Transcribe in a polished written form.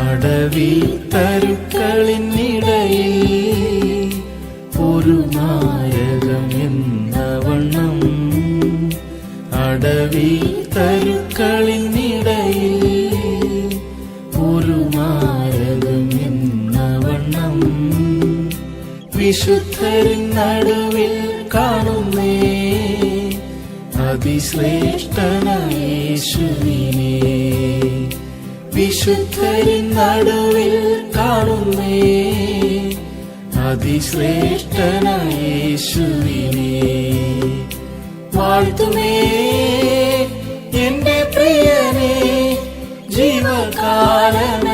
അടവി തരുക്കളിനിടയിൽ ഒരു നായകം എന്ന വണ്ണം, അടവി തരുക്കളിനിടയിൽ ഒരു നായകം എന്ന വണ്ണം, വിശുദ്ധരിൻ നടുവിൽ കാണുന്നേ അതിശ്രേഷ്ഠനായ യേശുവിനെ. വിശുദ്ധരിൻ നടുവിൽ കാണുന്നേ അതിശ്രേഷ്ഠനായ യേശുവിനെ. വാഴ്ത്തുമേ എന്റെ പ്രിയനെ ജീവകാലന